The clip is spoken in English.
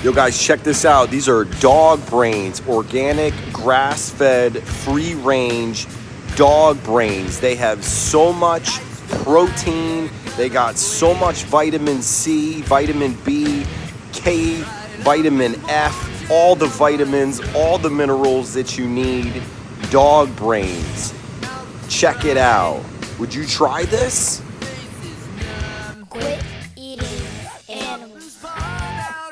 Yo guys, check this out. These are dog brains, organic, grass-fed, free-range dog brains. They have so much protein. They got so much vitamin C, vitamin B, K, vitamin F, all the vitamins, all the minerals that you need. Dog brains. Check it out. Would you try this?